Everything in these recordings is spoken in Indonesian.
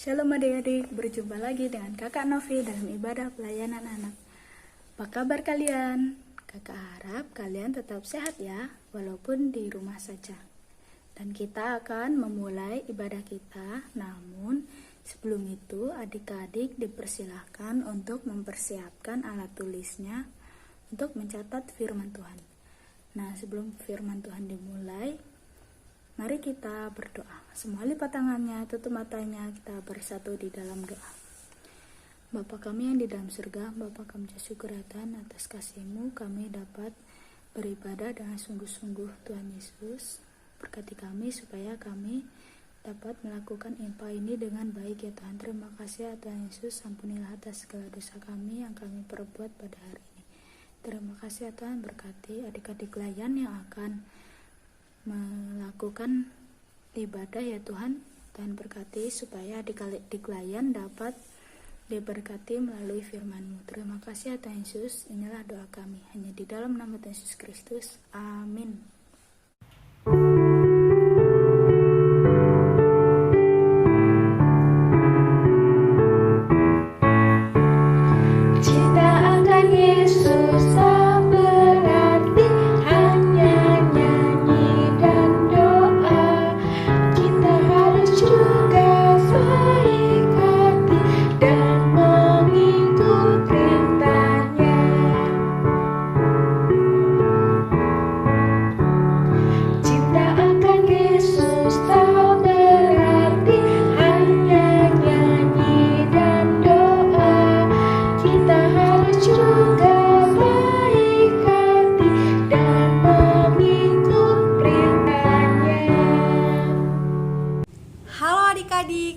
Shalom adik-adik, berjumpa lagi dengan kakak Novi dalam ibadah pelayanan anak. Apa kabar kalian? Kakak harap kalian tetap sehat ya, walaupun di rumah saja. Dan kita akan memulai ibadah kita, namun sebelum itu adik-adik dipersilahkan untuk mempersiapkan alat tulisnya untuk mencatat firman Tuhan. Nah, sebelum firman Tuhan dimulai, mari kita berdoa. Semua lipat tangannya, tutup matanya, kita bersatu di dalam doa. Bapa kami yang di dalam surga, Bapa kami bersyukur atas kasih-Mu, kami dapat beribadah dengan sungguh-sungguh. Tuhan Yesus, berkati kami supaya kami dapat melakukan impa ini dengan baik ya Tuhan. Terima kasih ya Tuhan Yesus, ampunilah atas segala dosa kami yang kami perbuat pada hari ini. Terima kasih ya Tuhan, berkati adik-adik layan yang akan melakukan ibadah ya Tuhan. Tuhan berkati supaya adik-adik layan dapat diberkati melalui firman-Mu. Terima kasih ya Tuhan Yesus, inilah doa kami hanya di dalam nama Tuhan Yesus Kristus. Amin.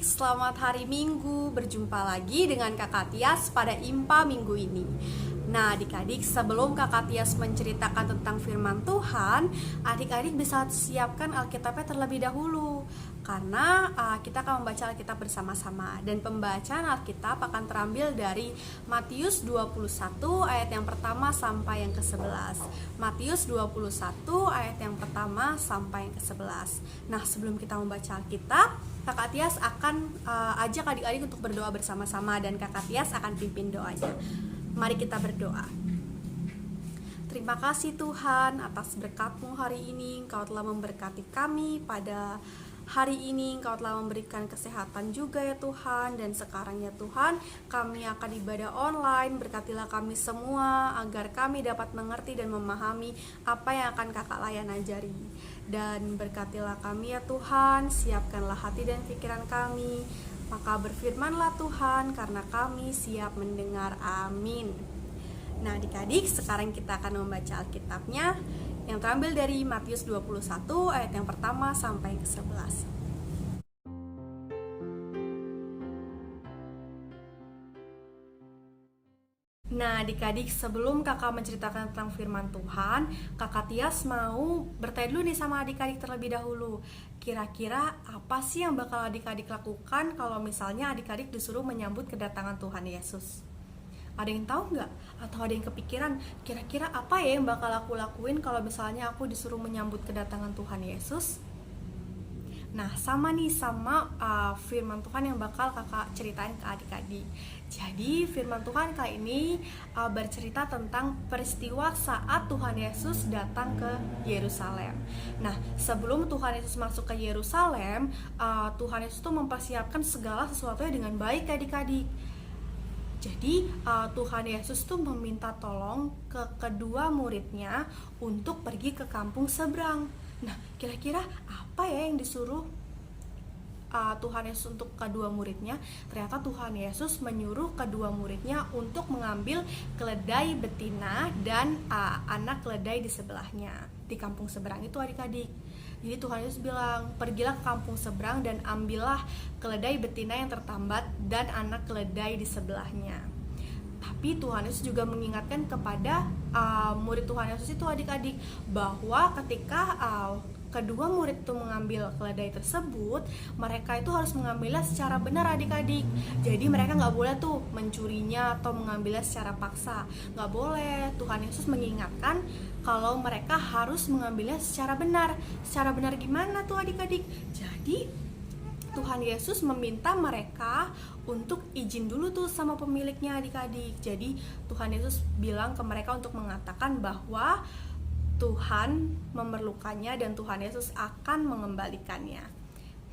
Selamat hari Minggu, berjumpa lagi dengan Kakak Tias pada Impa Minggu ini. Nah adik-adik, sebelum Kakak Tias menceritakan tentang firman Tuhan, adik-adik bisa siapkan Alkitabnya terlebih dahulu, karena kita akan membaca Alkitab bersama-sama. Dan pembacaan Alkitab akan terambil dari Matius 21 ayat yang pertama sampai yang ke-11. Matius 21 ayat yang pertama sampai yang ke-11. Nah sebelum kita membaca Alkitab, Kakak Tias akan ajak adik-adik untuk berdoa bersama-sama, dan Kakak Tias akan pimpin doanya. Mari kita berdoa. Terima kasih Tuhan atas berkat-Mu hari ini. Engkau telah memberkati kami pada hari ini, Engkau telah memberikan kesehatan juga ya Tuhan. Dan sekarang ya Tuhan, kami akan ibadah online. Berkatilah kami semua agar kami dapat mengerti dan memahami apa yang akan Kakak layan ajari. Dan berkatilah kami ya Tuhan, siapkanlah hati dan pikiran kami. Maka berfirmanlah Tuhan, karena kami siap mendengar. Amin. Nah adik-adik, sekarang kita akan membaca Alkitabnya yang terambil dari Matius 21 ayat yang pertama sampai yang ke-11. Nah adik-adik, sebelum kakak menceritakan tentang firman Tuhan, kakak Tias mau bertanya dulu nih sama adik-adik terlebih dahulu. Kira-kira apa sih yang bakal adik-adik lakukan kalau misalnya adik-adik disuruh menyambut kedatangan Tuhan Yesus? Ada yang tahu nggak? Atau ada yang kepikiran, kira-kira apa ya yang bakal aku lakuin kalau misalnya aku disuruh menyambut kedatangan Tuhan Yesus? Nah sama firman Tuhan yang bakal kakak ceritain ke adik-adik. Jadi firman Tuhan kali ini bercerita tentang peristiwa saat Tuhan Yesus datang ke Yerusalem. Nah sebelum Tuhan Yesus masuk ke Yerusalem, Tuhan Yesus tuh mempersiapkan segala sesuatunya dengan baik adik-adik. Jadi Tuhan Yesus tuh meminta tolong ke kedua muridnya untuk pergi ke kampung seberang. Nah, kira-kira apa ya yang disuruh Tuhan Yesus untuk kedua muridnya? Ternyata Tuhan Yesus menyuruh kedua muridnya untuk mengambil keledai betina dan anak keledai di sebelahnya, di kampung seberang itu adik-adik. Jadi Tuhan Yesus bilang, pergilah ke kampung seberang dan ambillah keledai betina yang tertambat dan anak keledai di sebelahnya. Tapi Tuhan Yesus juga mengingatkan kepada murid Tuhan Yesus itu adik-adik, bahwa ketika kedua murid itu mengambil keledai tersebut, mereka itu harus mengambilnya secara benar adik-adik. Jadi mereka nggak boleh tuh mencurinya atau mengambilnya secara paksa, nggak boleh. Tuhan Yesus mengingatkan kalau mereka harus mengambilnya secara benar. Secara benar gimana tuh adik-adik? Jadi Tuhan Yesus meminta mereka untuk izin dulu tuh sama pemiliknya adik-adik. Jadi Tuhan Yesus bilang ke mereka untuk mengatakan bahwa Tuhan memerlukannya dan Tuhan Yesus akan mengembalikannya.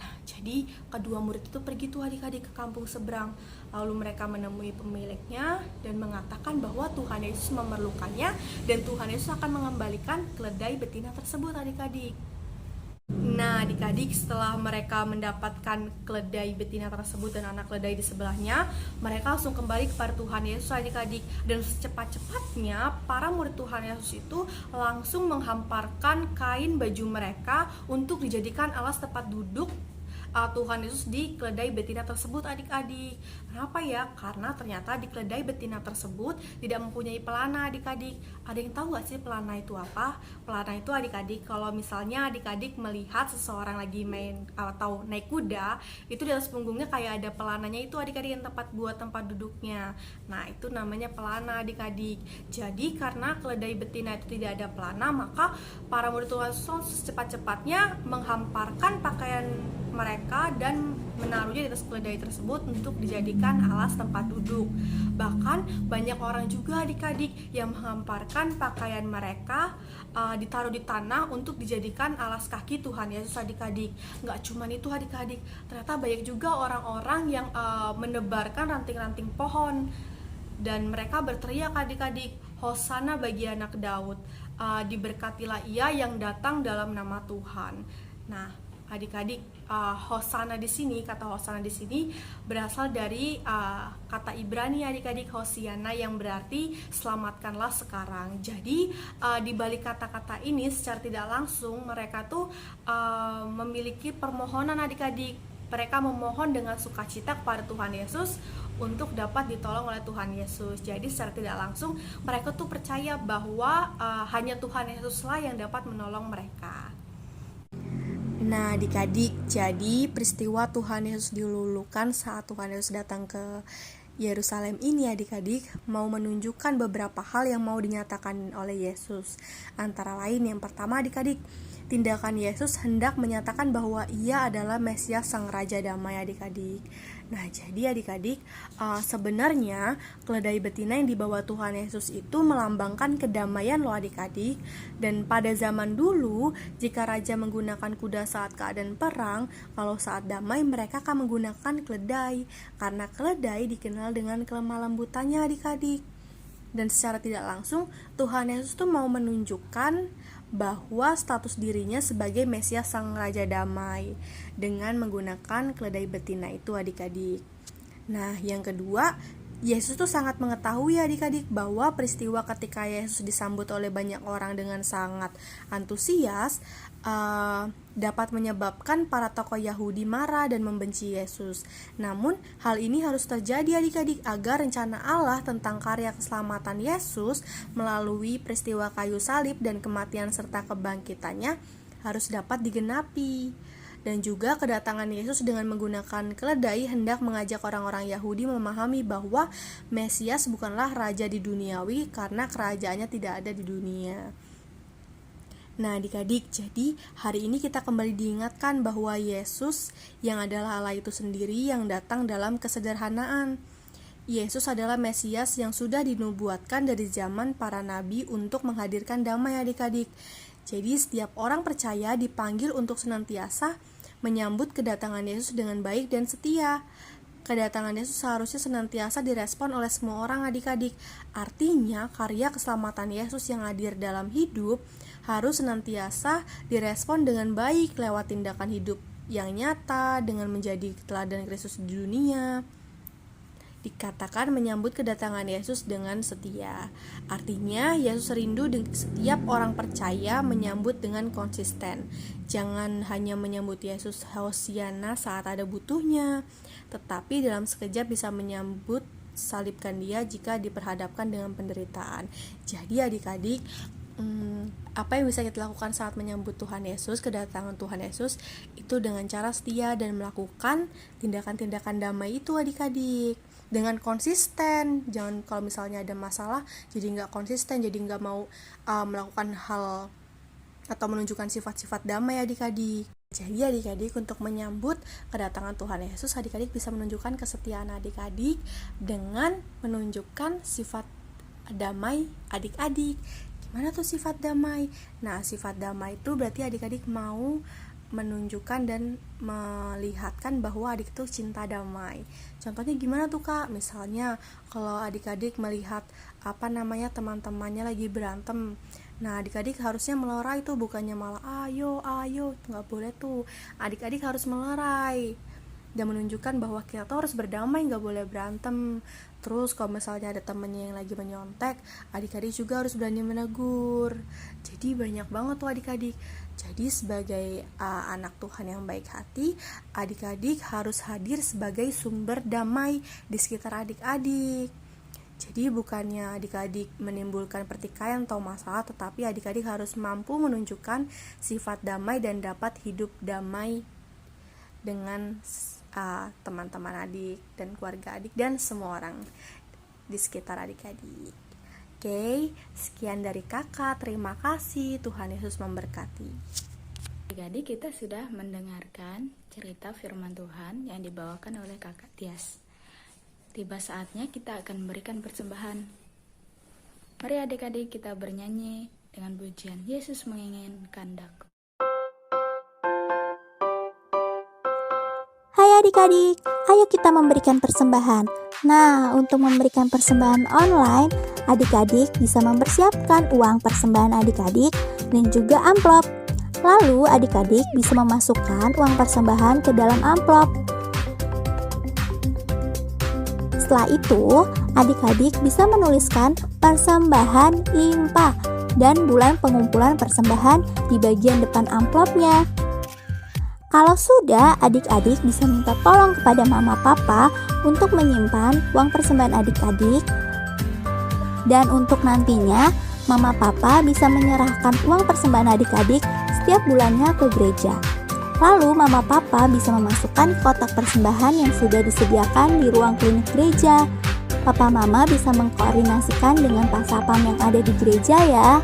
Nah, jadi kedua murid itu pergi tuh adik-adik ke kampung seberang. Lalu mereka menemui pemiliknya dan mengatakan bahwa Tuhan Yesus memerlukannya dan Tuhan Yesus akan mengembalikan keledai betina tersebut adik-adik. Nah, adik-adik, setelah mereka mendapatkan keledai betina tersebut dan anak keledai di sebelahnya, mereka langsung kembali kepada Tuhan Yesus adik-adik. Dan secepat-cepatnya para murid Tuhan Yesus itu langsung menghamparkan kain baju mereka untuk dijadikan alas tempat duduk Tuhan Yesus di keledai betina tersebut adik-adik. Kenapa ya? Karena ternyata di keledai betina tersebut tidak mempunyai pelana adik-adik. Ada yang tahu gak sih pelana itu apa? Pelana itu adik-adik, kalau misalnya adik-adik melihat seseorang lagi main atau naik kuda, itu di atas punggungnya kayak ada pelananya itu adik-adik, yang buat tempat duduknya. Nah, itu namanya pelana adik-adik. Jadi karena keledai betina itu tidak ada pelana, maka para murid Tuhan Yesus secepat-cepatnya menghamparkan pakaian mereka dan menaruhnya di atas keledai tersebut untuk dijadikan alas tempat duduk. Bahkan banyak orang juga adik-adik yang menghamparkan pakaian mereka ditaruh di tanah untuk dijadikan alas kaki Tuhan Yesus adik-adik. Nggak cuma itu adik-adik, ternyata banyak juga orang-orang yang menebarkan ranting-ranting pohon dan mereka berteriak adik-adik, Hosana bagi anak Daud, diberkatilah ia yang datang dalam nama Tuhan. Nah, adik-adik, Hosana di sini, kata Hosana di sini berasal dari kata Ibrani adik-adik, Hosiana, yang berarti selamatkanlah sekarang. Jadi di balik kata-kata ini secara tidak langsung mereka tuh memiliki permohonan adik-adik. Mereka memohon dengan sukacita kepada Tuhan Yesus untuk dapat ditolong oleh Tuhan Yesus. Jadi secara tidak langsung mereka tuh percaya bahwa hanya Tuhan Yesuslah yang dapat menolong mereka. Nah, adik-adik, jadi peristiwa Tuhan Yesus dilulukan saat Tuhan Yesus datang ke Yerusalem ini adik-adik mau menunjukkan beberapa hal yang mau dinyatakan oleh Yesus. Antara lain yang pertama adik-adik, tindakan Yesus hendak menyatakan bahwa ia adalah Mesias Sang Raja Damai adik-adik. Nah, jadi adik-adik, sebenarnya keledai betina yang dibawa Tuhan Yesus itu melambangkan kedamaian loh adik-adik. Dan pada zaman dulu, jika raja menggunakan kuda saat keadaan perang, kalau saat damai mereka akan menggunakan keledai. Karena keledai dikenal dengan kelemah lembutannya adik-adik. Dan secara tidak langsung, Tuhan Yesus tuh mau menunjukkan bahwa status dirinya sebagai Mesias Sang Raja Damai dengan menggunakan keledai betina itu adik-adik. Nah, yang kedua, Yesus tuh sangat mengetahui adik-adik bahwa peristiwa ketika Yesus disambut oleh banyak orang dengan sangat antusias dapat menyebabkan para tokoh Yahudi marah dan membenci Yesus. Namun, hal ini harus terjadi adik-adik agar rencana Allah tentang karya keselamatan Yesus melalui peristiwa kayu salib dan kematian serta kebangkitannya harus dapat digenapi. Dan juga kedatangan Yesus dengan menggunakan keledai hendak mengajak orang-orang Yahudi memahami bahwa Mesias bukanlah raja di duniawi karena kerajaannya tidak ada di dunia. Nah adik-adik, jadi hari ini kita kembali diingatkan bahwa Yesus yang adalah Allah itu sendiri yang datang dalam kesederhanaan. Yesus adalah Mesias yang sudah dinubuatkan dari zaman para nabi untuk menghadirkan damai adik-adik. Jadi setiap orang percaya dipanggil untuk senantiasa menyambut kedatangan Yesus dengan baik dan setia. Kedatangan Yesus seharusnya senantiasa direspon oleh semua orang adik-adik. Artinya karya keselamatan Yesus yang hadir dalam hidup harus senantiasa direspon dengan baik lewat tindakan hidup yang nyata dengan menjadi teladan Kristus di dunia. Dikatakan menyambut kedatangan Yesus dengan setia. Artinya Yesus rindu setiap orang percaya menyambut dengan konsisten. Jangan hanya menyambut Yesus Hosiana saat ada butuhnya, tetapi dalam sekejap bisa menyambut salibkan dia jika diperhadapkan dengan penderitaan. Jadi adik-adik, apa yang bisa kita lakukan saat menyambut Tuhan Yesus, kedatangan Tuhan Yesus, itu dengan cara setia dan melakukan tindakan-tindakan damai itu adik-adik dengan konsisten. Jangan kalau misalnya ada masalah jadi nggak konsisten, jadi nggak mau melakukan hal atau menunjukkan sifat-sifat damai adik-adik. Jadi adik-adik, untuk menyambut kedatangan Tuhan Yesus, adik-adik bisa menunjukkan kesetiaan adik-adik dengan menunjukkan sifat damai adik-adik. Gimana tuh sifat damai? Nah, sifat damai itu berarti adik-adik mau menunjukkan dan melihatkan bahwa adik itu cinta damai. Contohnya gimana tuh Kak? Misalnya kalau adik-adik melihat teman-temannya lagi berantem, nah adik-adik harusnya melerai tuh, bukannya malah ayo, nggak boleh tuh. Adik-adik harus melerai dan menunjukkan bahwa kita tuh harus berdamai, nggak boleh berantem. Terus kalau misalnya ada temennya yang lagi menyontek, adik-adik juga harus berani menegur. Jadi banyak banget tuh adik-adik. Jadi sebagai anak Tuhan yang baik hati, adik-adik harus hadir sebagai sumber damai di sekitar adik-adik. Jadi bukannya adik-adik menimbulkan pertikaian atau masalah, tetapi adik-adik harus mampu menunjukkan sifat damai dan dapat hidup damai dengan teman-teman adik dan keluarga adik dan semua orang di sekitar adik-adik. Oke, sekian dari kakak. Terima kasih. Tuhan Yesus memberkati. Adik-adik, kita sudah mendengarkan cerita firman Tuhan yang dibawakan oleh kakak Tias. Tiba saatnya kita akan memberikan persembahan. Mari adik-adik kita bernyanyi dengan pujian Yesus menginginkan daku. Hai adik-adik, ayo kita memberikan persembahan. Nah, untuk memberikan persembahan online, adik-adik bisa mempersiapkan uang persembahan adik-adik dan juga amplop. Lalu adik-adik bisa memasukkan uang persembahan ke dalam amplop. Setelah itu, adik-adik bisa menuliskan persembahan IMPA dan bulan pengumpulan persembahan di bagian depan amplopnya. Kalau sudah, adik-adik bisa minta tolong kepada mama papa untuk menyimpan uang persembahan adik-adik. Dan untuk nantinya, mama papa bisa menyerahkan uang persembahan adik-adik setiap bulannya ke gereja. Lalu mama papa bisa memasukkan kotak persembahan yang sudah disediakan di ruang klinik gereja. Papa mama bisa mengkoordinasikan dengan pasapam yang ada di gereja ya.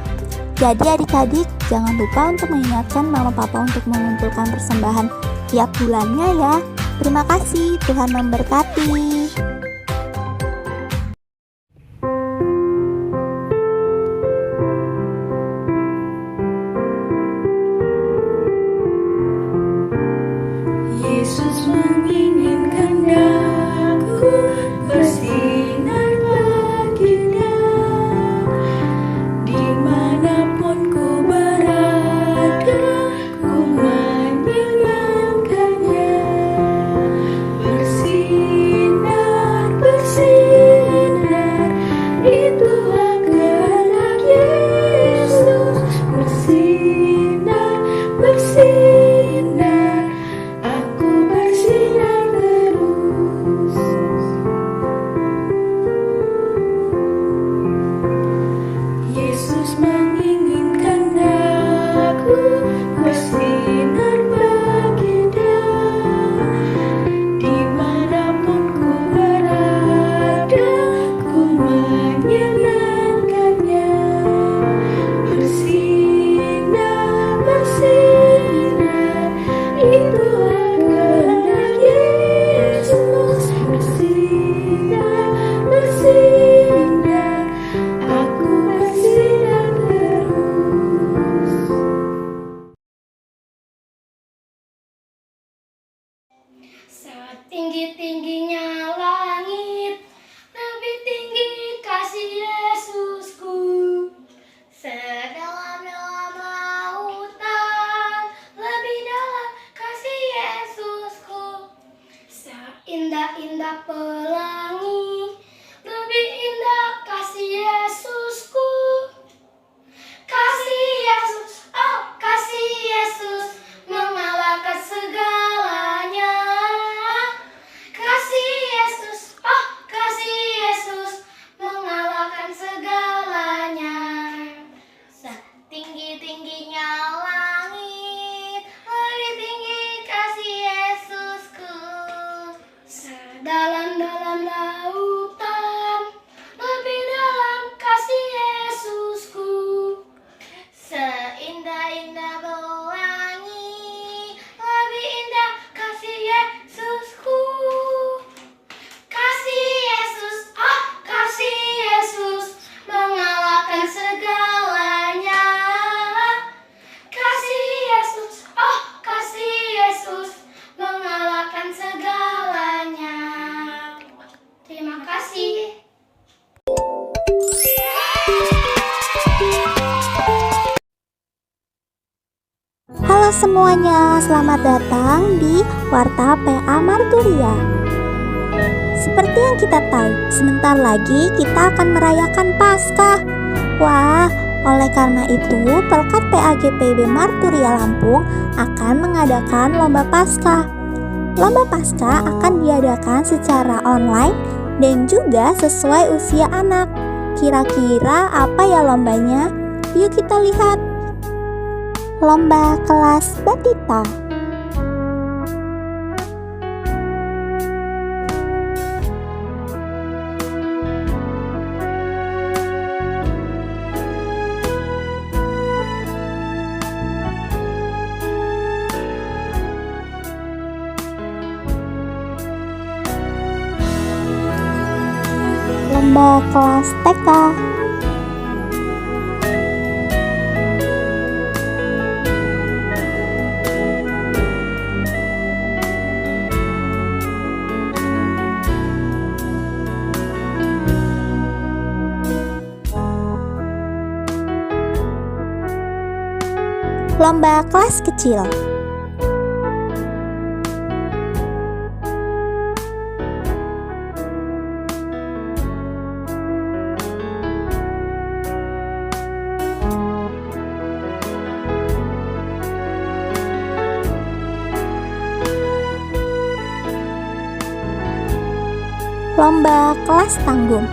Jadi adik-adik, jangan lupa untuk mengingatkan mama papa untuk mengumpulkan persembahan tiap bulannya ya. Terima kasih, Tuhan memberkati. Yesus menginginkan daku bersinar baginya, dimanapun ku berada, ku menyenangkannya. Bersinar Halo semuanya, selamat datang di Warta PA Marturia. Seperti yang kita tahu, sebentar lagi kita akan merayakan Paskah. Wah, oleh karena itu, Pelkat PAGPIB Marturia Lampung akan mengadakan Lomba Paskah. Lomba Paskah akan diadakan secara online dan juga sesuai usia anak. Kira-kira apa ya lombanya? Yuk kita lihat. Lomba kelas batita. Lomba kelas TK. Lomba kelas kecil. Lomba kelas tanggung.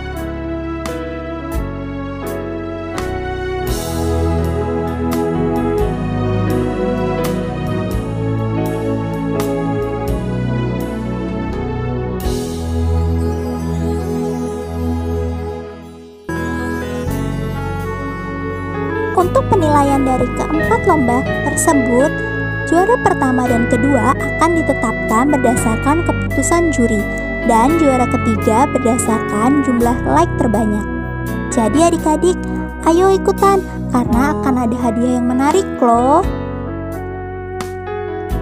Untuk penilaian dari keempat lomba tersebut, juara pertama dan kedua akan ditetapkan berdasarkan keputusan juri, dan juara ketiga berdasarkan jumlah like terbanyak. Jadi adik-adik, ayo ikutan karena akan ada hadiah yang menarik loh.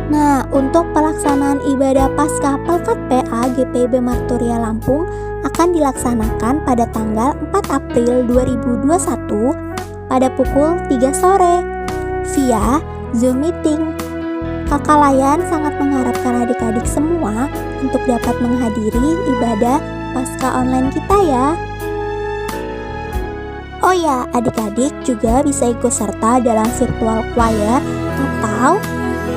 Nah, untuk pelaksanaan ibadah Paskah Pelkat PA GPIB Marturia Lampung akan dilaksanakan pada tanggal 4 April 2021 pada pukul 3 sore via Zoom Meeting. Kakak Layan sangat mengharapkan adik-adik semua untuk dapat menghadiri ibadah Paskah online kita ya. Oh ya, adik-adik juga bisa ikut serta dalam virtual choir atau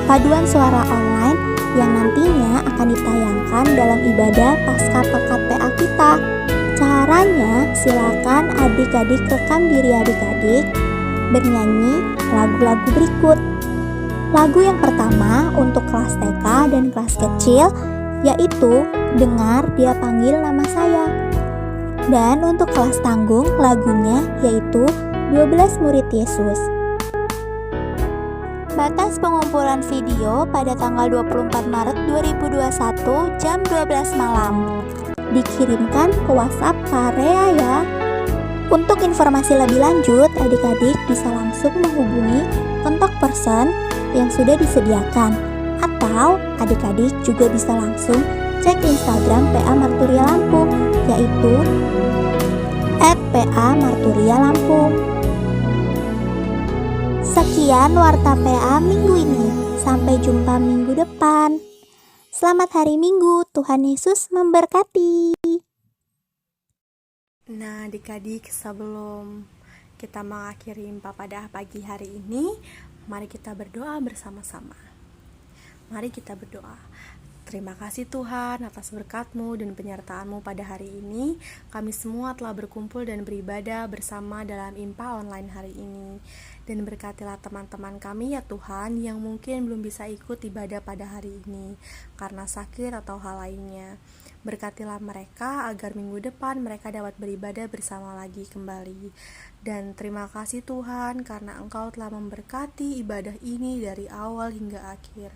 paduan suara online yang nantinya akan ditayangkan dalam ibadah Paskah Pelkat PA kita. Caranya, silakan adik-adik rekam diri adik-adik bernyanyi lagu-lagu berikut. Lagu yang pertama untuk kelas TK dan kelas kecil yaitu Dengar Dia Panggil Nama Saya. Dan untuk kelas tanggung lagunya yaitu 12 Murid Yesus. Batas pengumpulan video pada tanggal 24 Maret 2021 jam 12 malam. Dikirimkan ke WhatsApp Karea ya. Untuk informasi lebih lanjut, adik-adik bisa langsung menghubungi kontak person yang sudah disediakan, atau adik-adik juga bisa langsung cek Instagram PA Marturia Lampung, yaitu @PA_Marturia_Lampung. Sekian Warta PA minggu ini. Sampai jumpa minggu depan. Selamat hari Minggu, Tuhan Yesus memberkati. Nah, adik-adik, sebelum kita mengakhiri IMPA pada pagi hari ini, mari kita berdoa bersama-sama. Mari kita berdoa. Terima kasih Tuhan atas berkat-Mu dan penyertaan-Mu pada hari ini. Kami semua telah berkumpul dan beribadah bersama dalam IMPA online hari ini. Dan berkatilah teman-teman kami ya Tuhan yang mungkin belum bisa ikut ibadah pada hari ini karena sakit atau hal lainnya. Berkatilah mereka agar minggu depan mereka dapat beribadah bersama lagi kembali. Dan terima kasih Tuhan karena Engkau telah memberkati ibadah ini dari awal hingga akhir.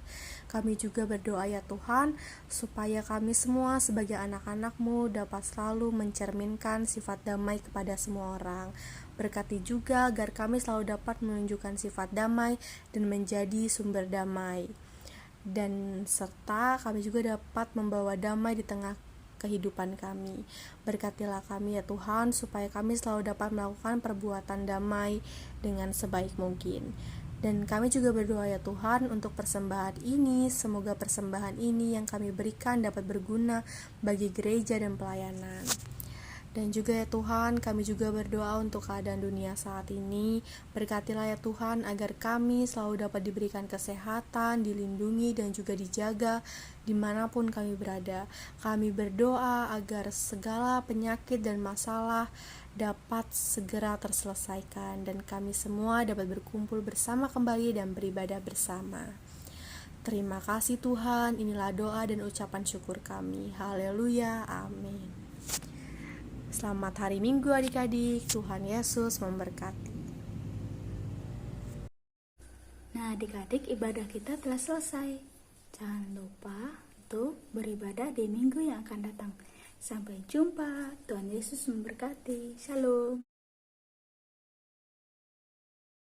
Kami juga berdoa ya Tuhan supaya kami semua sebagai anak-anak-Mu dapat selalu mencerminkan sifat damai kepada semua orang. Berkati juga agar kami selalu dapat menunjukkan sifat damai dan menjadi sumber damai. Dan serta kami juga dapat membawa damai di tengah kehidupan kami. Berkatilah kami ya Tuhan supaya kami selalu dapat melakukan perbuatan damai dengan sebaik mungkin. Dan kami juga berdoa ya Tuhan untuk persembahan ini, semoga persembahan ini yang kami berikan dapat berguna bagi gereja dan pelayanan. Dan juga ya Tuhan, kami juga berdoa untuk keadaan dunia saat ini. Berkatilah ya Tuhan agar kami selalu dapat diberikan kesehatan, dilindungi dan juga dijaga dimanapun kami berada. Kami berdoa agar segala penyakit dan masalah dapat segera terselesaikan dan kami semua dapat berkumpul bersama kembali dan beribadah bersama. Terima kasih Tuhan, inilah doa dan ucapan syukur kami. Haleluya, amin. Selamat hari Minggu adik-adik, Tuhan Yesus memberkati. Nah, adik-adik, ibadah kita telah selesai. Jangan lupa untuk beribadah di minggu yang akan datang. Sampai jumpa, Tuhan Yesus memberkati. Shalom.